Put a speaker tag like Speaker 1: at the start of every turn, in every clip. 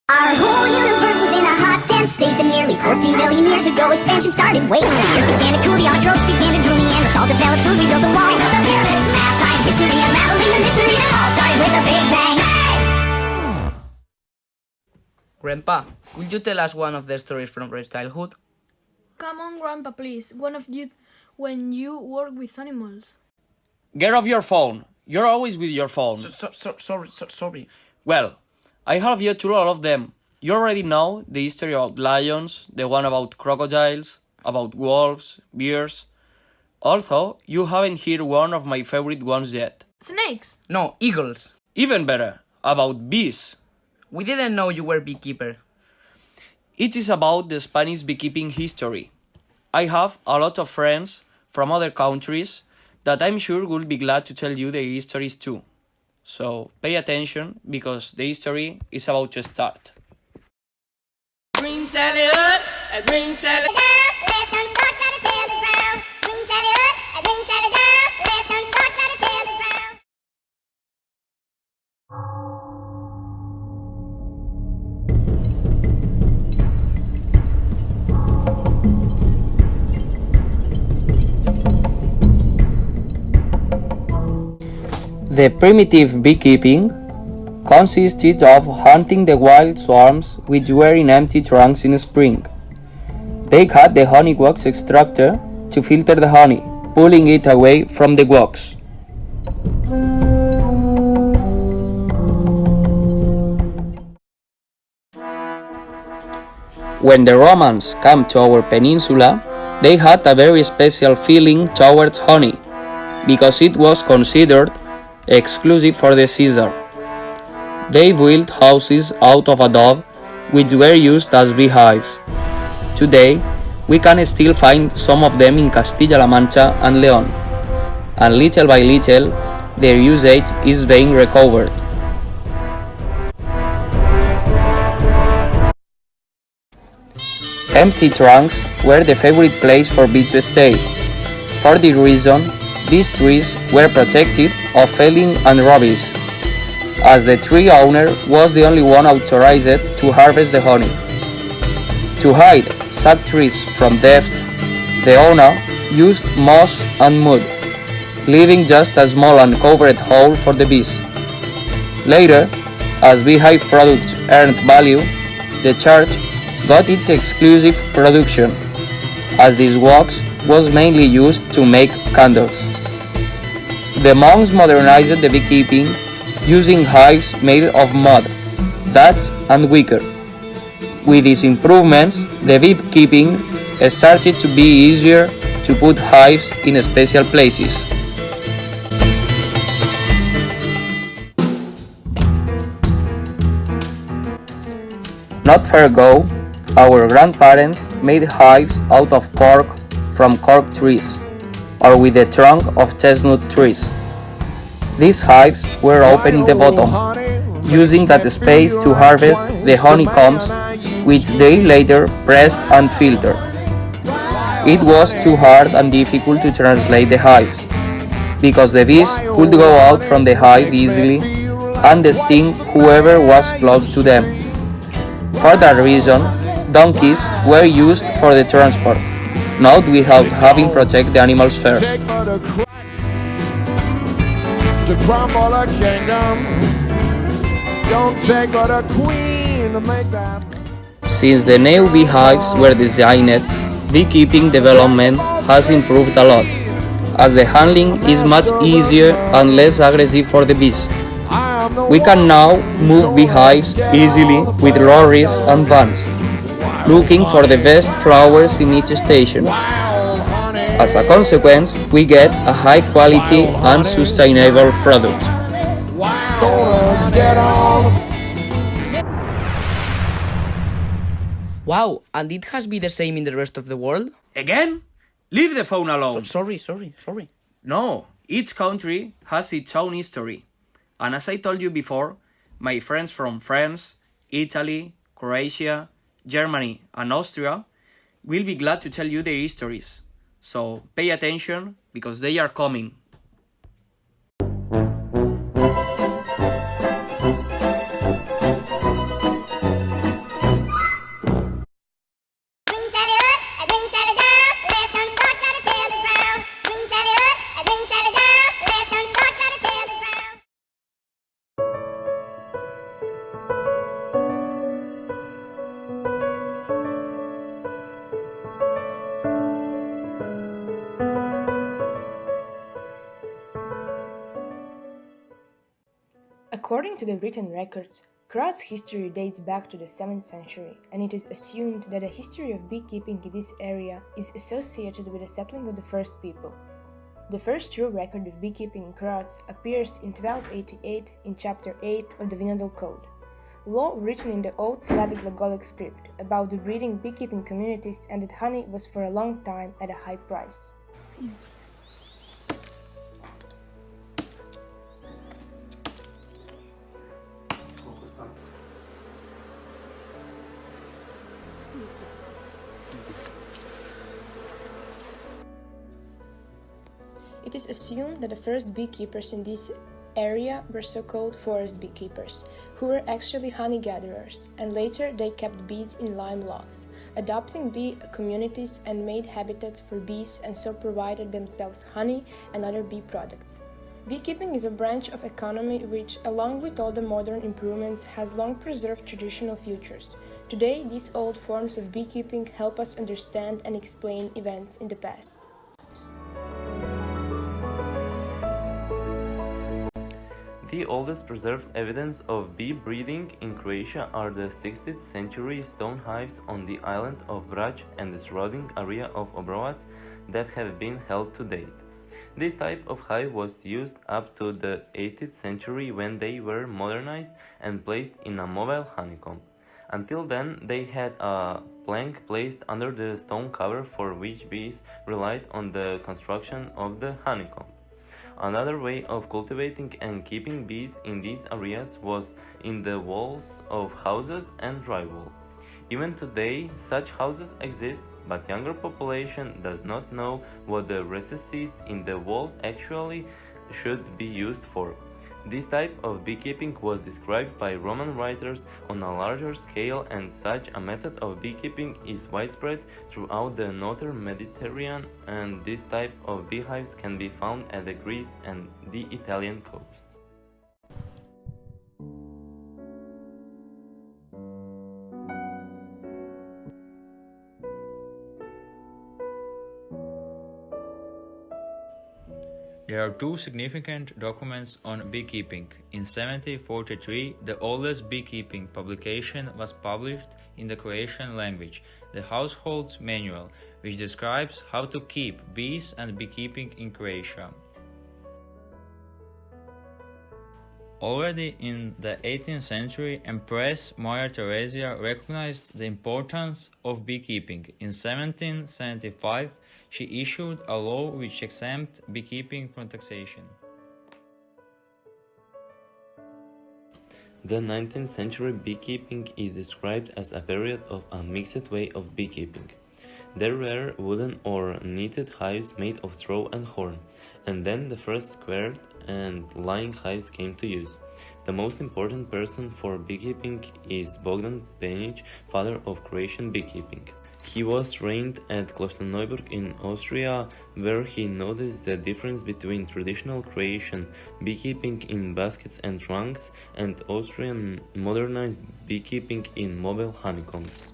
Speaker 1: Our whole universe was in a hot, dense state that nearly 14 billion years ago expansion started. Wait, the earth began to cool, the autotrophs began to drool, Neanderthals developed tools, we built a wall, we built the pyramids. Math, science, history, unraveling the mystery that all started with a big bang.
Speaker 2: Grandpa, could you tell us one of the stories from your childhood?
Speaker 3: Come on, Grandpa, please. One of you when you work with animals.
Speaker 4: Get off your phone. You're always with your phone.
Speaker 2: Sorry.
Speaker 4: Well, I have yet to all of them. You already know the history about lions, the one about crocodiles, about wolves, bears. Although you haven't heard one of my favorite ones yet.
Speaker 3: Snakes?
Speaker 2: No, eagles.
Speaker 4: Even better, about bees.
Speaker 2: We didn't know you were beekeeper.
Speaker 4: It is about the Spanish beekeeping history. I have a lot of friends from other countries that I'm sure will be glad to tell you their histories too. So pay attention because the history is about to start.
Speaker 5: Green salad up, a green salad.
Speaker 4: The primitive beekeeping consisted of hunting the wild swarms which were in empty trunks in spring. They had the honey wax extractor to filter the honey, pulling it away from the wax. When the Romans came to our peninsula, they had a very special feeling towards honey, because it was considered exclusive for the Caesar. They built houses out of adobe which were used as beehives. Today, we can still find some of them in Castilla-La Mancha and León, and little by little, their usage is being recovered. Empty trunks were the favorite place for bees to stay. For this reason, these trees were protected of felling and robberies, as the tree owner was the only one authorized to harvest the honey. To hide such trees from theft, the owner used moss and mud, leaving just a small uncovered hole for the bees. Later, as beehive products earned value, the church got its exclusive production, as this wax was mainly used to make candles. The monks modernized the beekeeping using hives made of mud, thatch and wicker. With these improvements, the beekeeping started to be easier to put hives in special places. Not far ago, our grandparents made hives out of cork from cork trees, or with the trunk of chestnut trees. These hives were open in the bottom, using that space to harvest the honeycombs, which they later pressed and filtered. It was too hard and difficult to translate the hives, because the bees could go out from the hive easily and sting whoever was close to them. For that reason, donkeys were used for the transport, not without having protect the animals first.
Speaker 6: To crumble a kingdom, don't take but a queen to make that.
Speaker 4: Since the new beehives were designed, beekeeping development has improved a lot, as the handling is much easier and less aggressive for the bees. We can now move beehives easily with lorries and vans, looking for the best flowers in each station. As a consequence, we get a high quality and sustainable product.
Speaker 2: Wow, and it has been the same in the rest of the world?
Speaker 4: Again? Leave the phone alone.
Speaker 2: Sorry.
Speaker 4: No, each country has its own history. And as I told you before, my friends from France, Italy, Croatia, Germany, and Austria will be glad to tell you their histories. So pay attention because they are coming.
Speaker 7: According to the written records, Croat's history dates back to the 7th century, and it is assumed that the history of beekeeping in this area is associated with the settling of the first people. The first true record of beekeeping in Croats appears in 1288 in Chapter 8 of the Vinodol Code, law written in the Old Slavic Glagolic script about the breeding beekeeping communities, and that honey was for a long time at a high price. It is assumed that the first beekeepers in this area were so-called forest beekeepers, who were actually honey gatherers, and later they kept bees in lime logs, adopting bee communities and made habitats for bees, and so provided themselves honey and other bee products. Beekeeping is a branch of economy which, along with all the modern improvements, has long preserved traditional features. Today, these old forms of beekeeping help us understand and explain events in the past.
Speaker 8: The oldest preserved evidence of bee breeding in Croatia are the 16th century stone hives on the island of Brač and the surrounding area of Obrovac that have been held to date. This type of hive was used up to the 18th century, when they were modernized and placed in a mobile honeycomb. Until then, they had a plank placed under the stone cover for which bees relied on the construction of the honeycomb. Another way of cultivating and keeping bees in these areas was in the walls of houses and drywall. Even today, such houses exist, but younger population does not know what the recesses in the walls actually should be used for. This type of beekeeping was described by Roman writers on a larger scale, and such a method of beekeeping is widespread throughout the northern Mediterranean, and this type of beehives can be found at the Greece and the Italian coast.
Speaker 9: There are two significant documents on beekeeping. In 1743, the oldest beekeeping publication was published in the Croatian language, the Household's Manual, which describes how to keep bees and beekeeping in Croatia. Already in the 18th century, Empress Maria Theresa recognized the importance of beekeeping. In 1775, she issued a law which exempted beekeeping from taxation.
Speaker 8: The 19th century beekeeping is described as a period of a mixed way of beekeeping. There were wooden or knitted hives made of straw and horn, and then the first squared and lying hives came to use. The most important person for beekeeping is Bogdan Penić, father of Croatian beekeeping. He was trained at Klosterneuburg in Austria, where he noticed the difference between traditional Croatian beekeeping in baskets and trunks and Austrian modernized beekeeping in mobile honeycombs.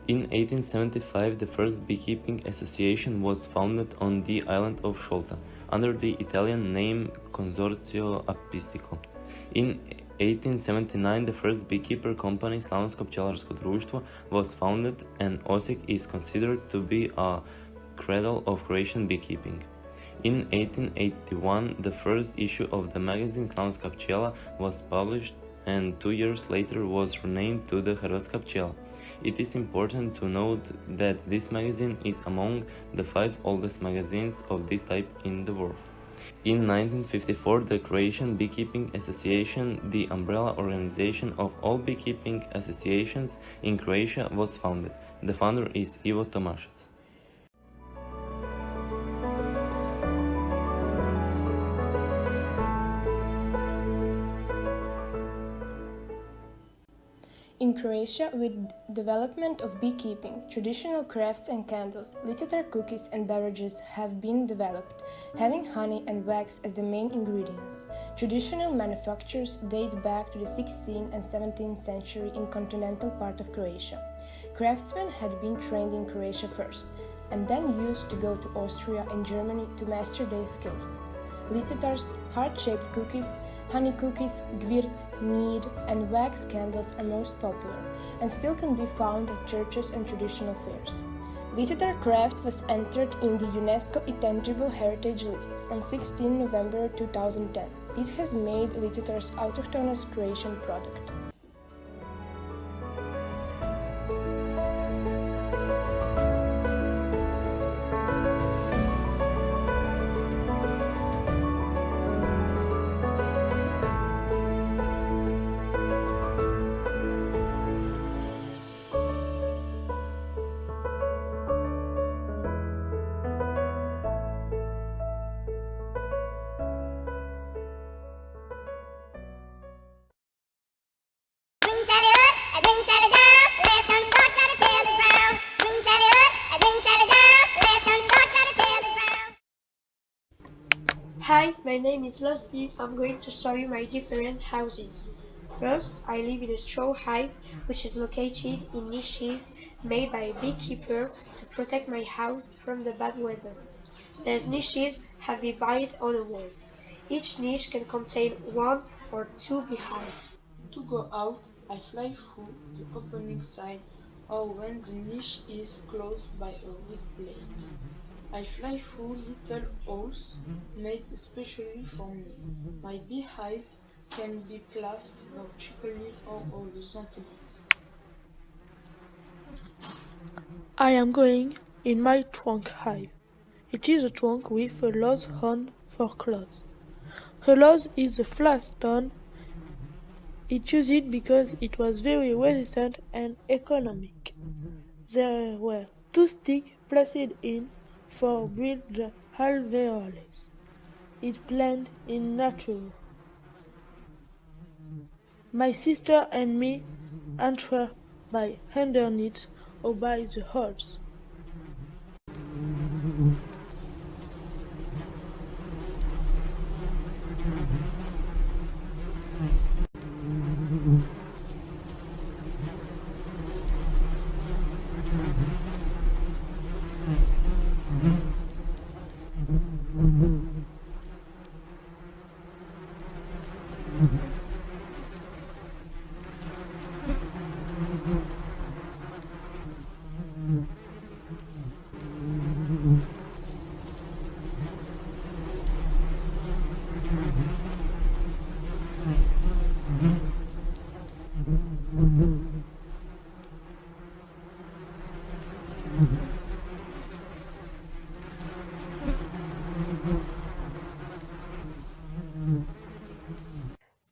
Speaker 8: In 1875, the first beekeeping association was founded on the island of Sciolta, under the Italian name Consorzio Apistico. In 1879, the first beekeeper company, Slavonsko pčelarsko društvo, was founded, and Osijek is considered to be a cradle of Croatian beekeeping. In 1881, the first issue of the magazine Slavonska pčela was published, and 2 years later was renamed to the Hrvatska pčela. It is important to note that this magazine is among the 5 oldest magazines of this type in the world. In 1954, the Croatian Beekeeping Association, the umbrella organization of all beekeeping associations in Croatia, was founded. The founder is Ivo Tomašac.
Speaker 7: In Croatia, with development of beekeeping, traditional crafts and candles, licetar cookies and beverages have been developed, having honey and wax as the main ingredients. Traditional manufactures date back to the 16th and 17th century in continental part of Croatia. Craftsmen had been trained in Croatia first, and then used to go to Austria and Germany to master their skills. Licetars, heart-shaped cookies, Honey cookies, gwirts, mead, and wax candles are most popular, and still can be found at churches and traditional fairs. Literature craft was entered in the UNESCO Intangible Heritage List on 16 November 2010. This has made literature's autochthonous Croatian product.
Speaker 10: Hi, my name is Losby. I'm going to show you my different houses. First, I live in a straw hive, which is located in niches made by a beekeeper to protect my house from the bad weather. These niches have been built on a wall. Each niche can contain 1 or 2 beehives.
Speaker 11: To go out, I fly through the opening side or when the niche is closed by a wood blade. I fly through little holes made especially for me. My beehive can be placed vertically or horizontally.
Speaker 3: I am going in my trunk hive. It is a trunk with a loose horn for claws. A loose is a flat stone. It used it because it was very resistant and economic. There were 2 sticks placed in for build the alveoles. It blended in nature. My sister and me enter by underneath or by the holes.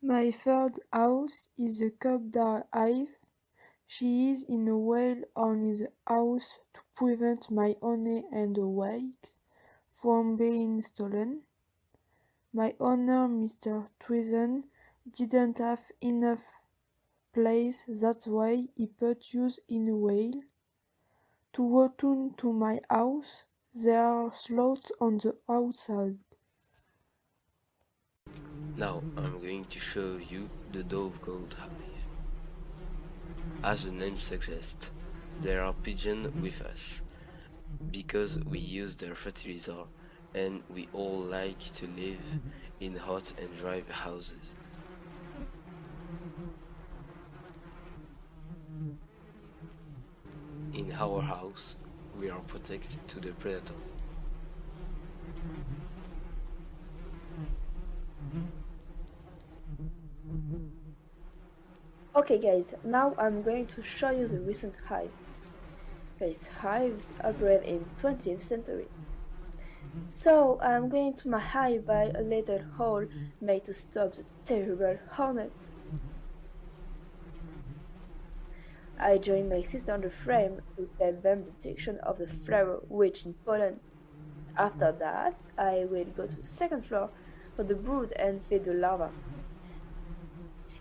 Speaker 12: My third house is the cobra hive. She is in a well on the house to prevent my honey and the wax from being stolen. My owner, Mr. Twisen, didn't have enough place, that's why he put us in a whale. To return to my house, there are slots on the outside.
Speaker 13: Now I'm going to show you the dove-goat hive. As the name suggests, there are pigeons with us, because we use their fertilizer and we all like to live in hot and dry houses. In our house, we are protected to the predator.
Speaker 14: Okay guys, now I'm going to show you the recent hive. These hives appeared in 20th century. So I'm going to my hive by a little hole made to stop the terrible hornets. I joined my sister on the frame to tell them the direction of the flower which in pollen. After that, I will go to the second floor for the brood and feed the larvae.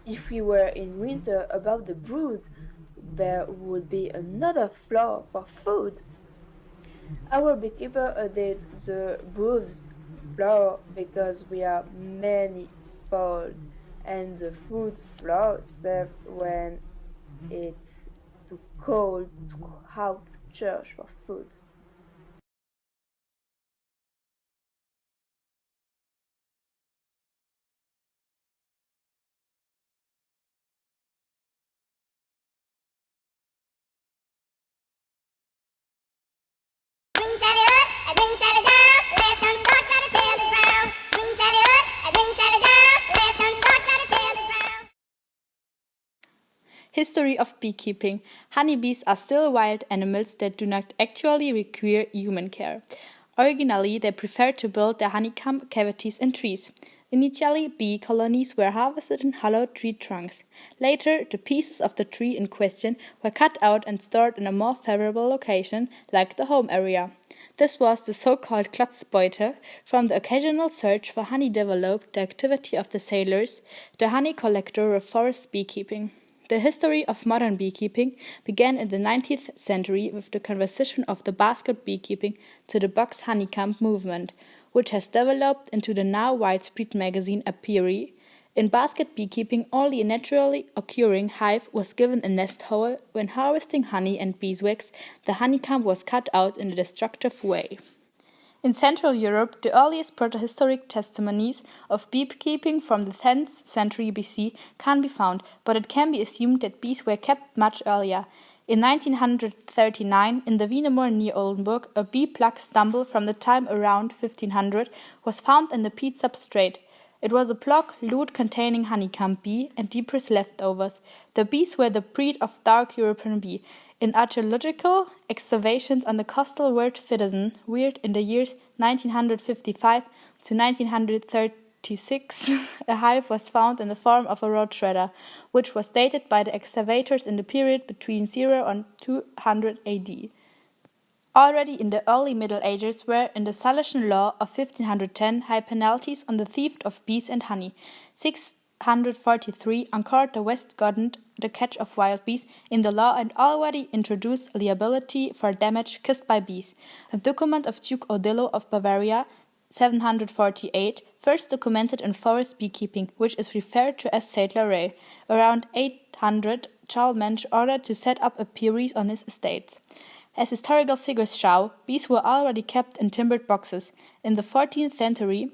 Speaker 14: If we were in winter above the brood, there would be another floor for food. Our beekeeper added the brood's floor because we are manifold, and the food floor served when it's too cold to go out to church for food.
Speaker 15: History of beekeeping. Honeybees are still wild animals that do not actually require human care. Originally, they preferred to build their honeycomb cavities in trees. Initially, bee colonies were harvested in hollow tree trunks. Later, the pieces of the tree in question were cut out and stored in a more favorable location, like the home area. This was the so-called Glatzbeute. From the occasional search for honey developed the activity of the sailors, the honey collector of forest beekeeping. The history of modern beekeeping began in the 19th century with the conversion of the basket beekeeping to the box honeycomb movement, which has developed into the now widespread magazine apiary. In basket beekeeping, only a naturally occurring hive was given a nest hole. When harvesting honey and beeswax, the honeycomb was cut out in a destructive way. In Central Europe, the earliest protohistoric testimonies of beekeeping from the 10th century BC can be found, but it can be assumed that bees were kept much earlier. In 1939, in the Wienermoor near Oldenburg, a bee plug stumble from the time around 1500 was found in the peat substrate. It was a plug loot containing honeycomb bee and debris leftovers. The bees were the breed of dark European bee. In archaeological excavations on the coastal word Fidesen, Weird in the years 1955 to 1936, a hive was found in the form of a road shredder, which was dated by the excavators in the period between 0 and 200 AD. Already in the early Middle Ages were, in the Salesian law of 1510, high penalties on the theft of bees and honey. 643 anchored the West Gothland the catch of wild bees in the law and already introduced liability for damage caused by bees. A document of Duke Odilo of Bavaria, 748, first documented in forest beekeeping, which is referred to as Settler Ray. Around 800, Charles Mensch ordered to set up apiaries on his estates. As historical figures show, bees were already kept in timbered boxes. In the 14th century,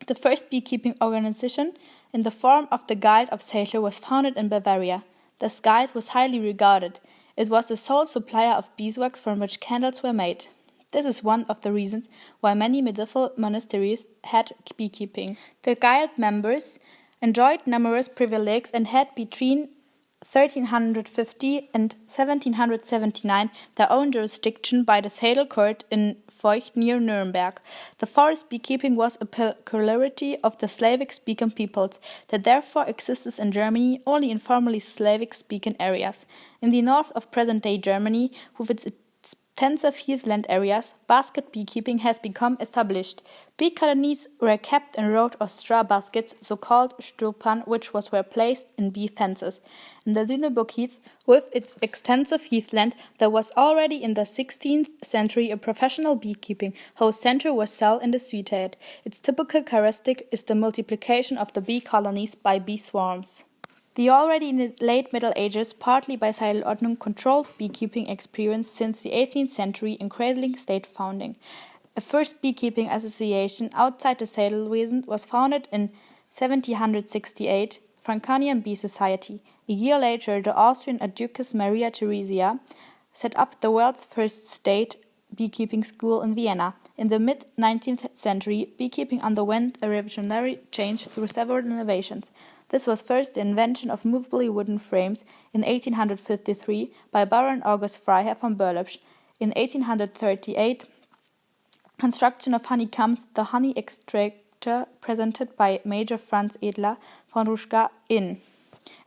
Speaker 15: the first beekeeping organization in the form of the Guild of Settler was founded in Bavaria. This guild was highly regarded. It was the sole supplier of beeswax from which candles were made. This is one of the reasons why many medieval monasteries had beekeeping. The guild members enjoyed numerous privileges and had between 1350 and 1779 their own jurisdiction by the Sale Court in Feucht near Nuremberg. The forest beekeeping was a peculiarity of the Slavic-speaking peoples that therefore existed in Germany only in formerly Slavic-speaking areas. In the north of present-day Germany, with its extensive heathland areas, basket beekeeping has become established. Bee colonies were kept in road or straw baskets, so-called Stulpan, which were placed in bee fences. In the Lüneburg Heath, with its extensive heathland, there was already in the 16th century a professional beekeeping whose center was cell in the streethead. Its typical characteristic is the multiplication of the bee colonies by bee swarms. The already in the late Middle Ages, partly by Seilordnung, controlled beekeeping experience since the 18th century in Kreisling state founding. A first beekeeping association outside the Sedelwesen was founded in 1768, Franconian Bee Society. A year later, the Austrian Duchess Maria Theresia set up the world's first state beekeeping school in Vienna. In the mid-19th century, beekeeping underwent a revolutionary change through several innovations. This was first the invention of movably wooden frames in 1853 by Baron August Freiherr von Berlepsch. In 1838, construction of honeycombs, the honey extractor presented by Major Franz Edler von Ruschka in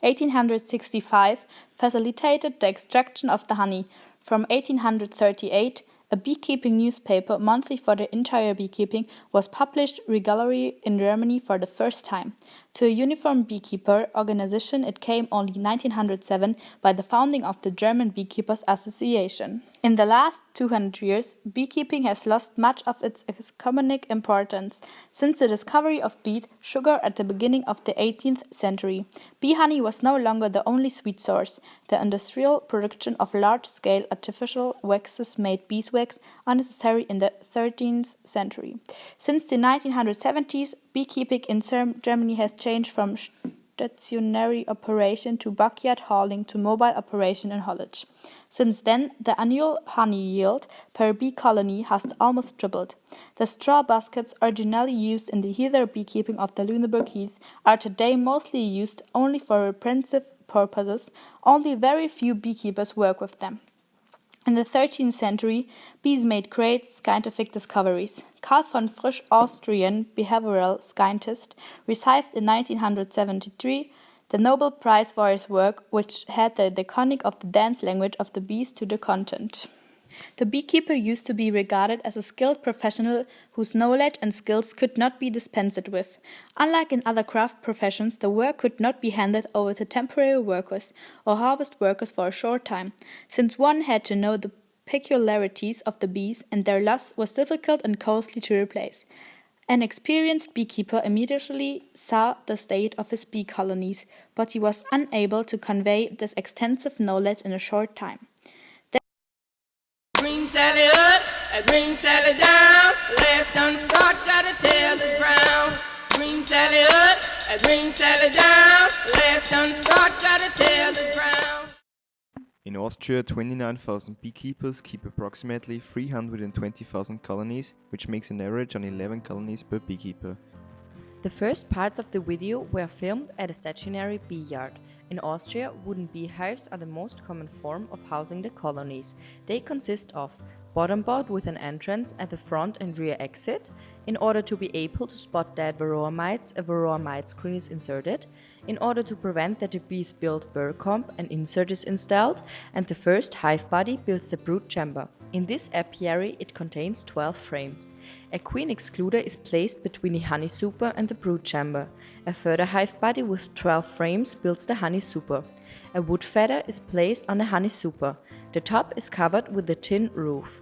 Speaker 15: 1865 facilitated the extraction of the honey. From 1838, a beekeeping newspaper, monthly for the entire beekeeping, was published regularly in Germany for the first time. To a uniform beekeeper organization, it came only in 1907 by the founding of the German Beekeepers Association. In the last 200 years, beekeeping has lost much of its economic importance. Since the discovery of beet sugar at the beginning of the 18th century, bee honey was no longer the only sweet source. The industrial production of large-scale artificial waxes made beeswax unnecessary in the 13th century. Since the 1970s, beekeeping in Germany has changed from stationary operation to backyard hauling to mobile operation in haulage. Since then, the annual honey yield per bee colony has almost tripled. The straw baskets originally used in the heather beekeeping of the Lüneburg Heath are today mostly used only for repressive purposes, only very few beekeepers work with them. In the 13th century, bees made great scientific discoveries. Karl von Frisch, Austrian behavioral scientist, received in 1973 the Nobel Prize for his work, which had the deconic of the dance language of the bees to the content. The beekeeper used to be regarded as a skilled professional whose knowledge and skills could not be dispensed with. Unlike in other craft professions, the work could not be handed over to temporary workers or harvest workers for a short time, since one had to know the peculiarities of the bees, and their loss was difficult and costly to replace. An experienced beekeeper immediately saw the state of his bee colonies, but he was unable to convey this extensive knowledge in a short time.
Speaker 5: Green Sally up, a green Sally down. Last done start, gotta tell the ground. Green Sally up, a green Sally down. Last done start, gotta tell the ground.
Speaker 16: In Austria, 29,000 beekeepers keep approximately 320,000 colonies, which makes an average on 11 colonies per beekeeper.
Speaker 17: The first parts of the video were filmed at a stationary bee yard. In Austria, wooden beehives are the most common form of housing the colonies. They consist of bottom board with an entrance at the front and rear exit. In order to be able to spot dead varroa mites, a varroa mite screen is inserted. In order to prevent that the bees build Beecome, an insert is installed, and the first hive body builds the brood chamber. In this apiary, it contains 12 frames. A queen excluder is placed between the honey super and the brood chamber. A further hive body with 12 frames builds the honey super. A wood feather is placed on the honey super. The top is covered with a tin roof.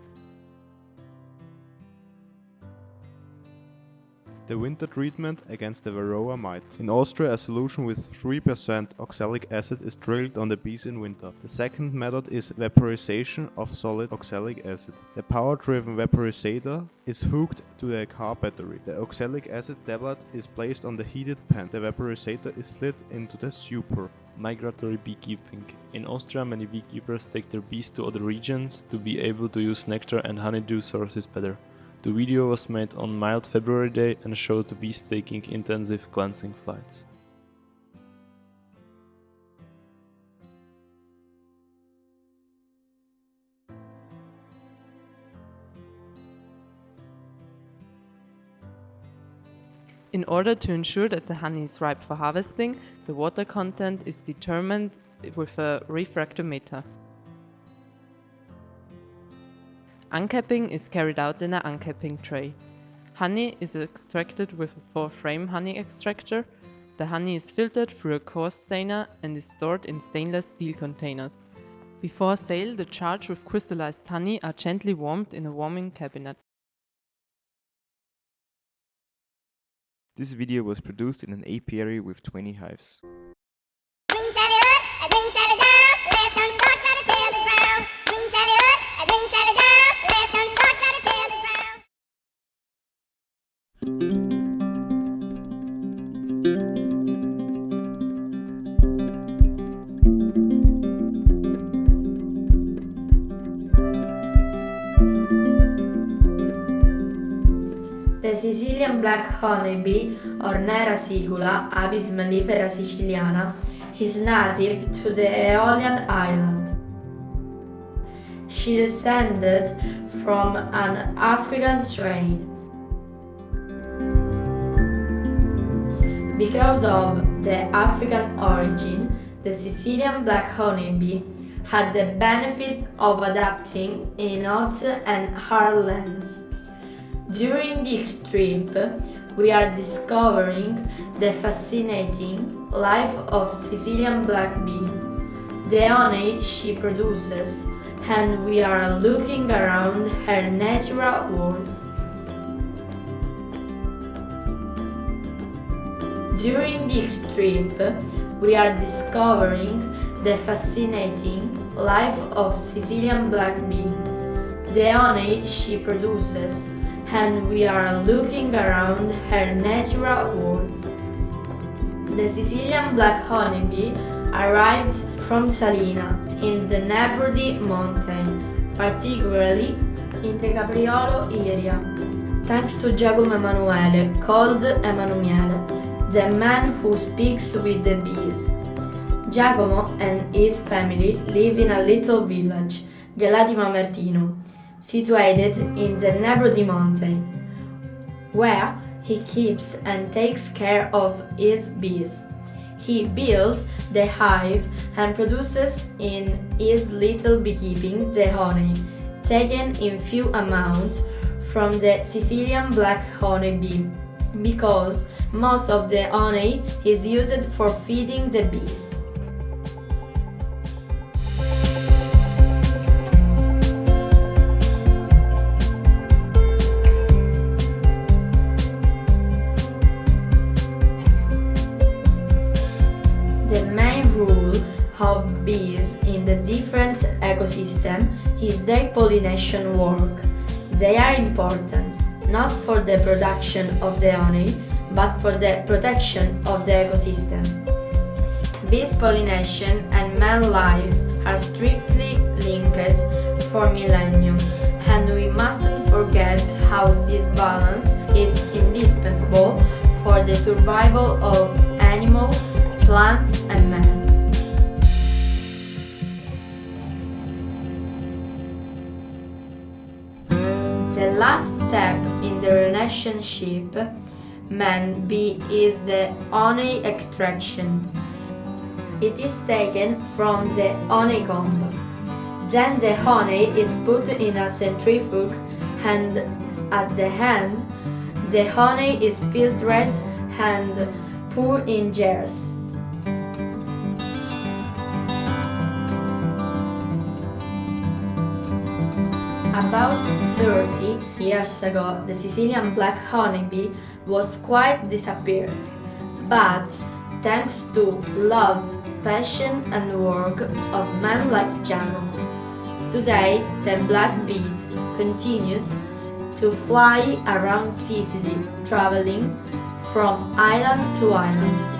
Speaker 16: The winter treatment against the varroa mite. In Austria, a solution with 3% oxalic acid is drilled on the bees in winter. The second method is vaporization of solid oxalic acid. The power-driven vaporizator is hooked to the car battery. The oxalic acid tablet is placed on the heated pan. The vaporizator is slid into the super.
Speaker 18: Migratory beekeeping. In Austria, many beekeepers take their bees to other regions to be able to use nectar and honeydew sources better. The video was made on mild February day and showed the bees taking intensive cleansing flights.
Speaker 19: In order to ensure that the honey is ripe for harvesting, the water content is determined with a refractometer. Uncapping is carried out in an uncapping tray. Honey is extracted with a 4-frame honey extractor. The honey is filtered through a coarse stainer and is stored in stainless steel containers. Before sale, the jars with crystallized honey are gently warmed in a warming cabinet.
Speaker 16: This video was produced in an apiary with 20 hives.
Speaker 1: Green Sally up, a green Sally down. Last done start, gotta tell the ground. Green Sally up, a green Sally down. Last done start, gotta tell the ground.
Speaker 20: The Sicilian black honeybee, or Nera sicula, Apis mellifera siciliana, is native to the Aeolian island. She descended from an African strain. Because of the African origin, the Sicilian black honeybee had the benefit of adapting in hot and hard lands. During this trip, we are discovering the fascinating life of Sicilian black bee, the honey she produces, and we are looking around her natural world. During this trip, we are discovering the fascinating life of Sicilian black bee, the honey she produces, and we are looking around her natural world. The Sicilian black honeybee arrived from Salina in the neighboring mountain, particularly in the Capriolo area, thanks to Giacomo Emanuele, called Emanuele, the man who speaks with the bees. Giacomo and his family live in a little village, Gela di Mamertino, situated in the Nebrodi mountain, where he keeps and takes care of his bees. He builds the hive and produces in his little beekeeping the honey, taken in few amounts from the Sicilian black honey bee, because most of the honey is used for feeding the bees. The main rule of bees in the different ecosystem is their pollination work. They are important not for the production of the honey, but for the protection of the ecosystem. Bees pollination and man life are strictly linked for millennia, and we mustn't forget how this balance is indispensable for the survival of animals, plants and man. The last step in the relationship man-bee is the honey extraction. It is taken from the honeycomb. Then the honey is put in a centrifuge and at the end the honey is filtered and poured in jars. About 30 years ago, the Sicilian black honeybee was quite disappeared, but thanks to love, passion and work of men like Giacomo, today the black bee continues to fly around Sicily, traveling from island to island.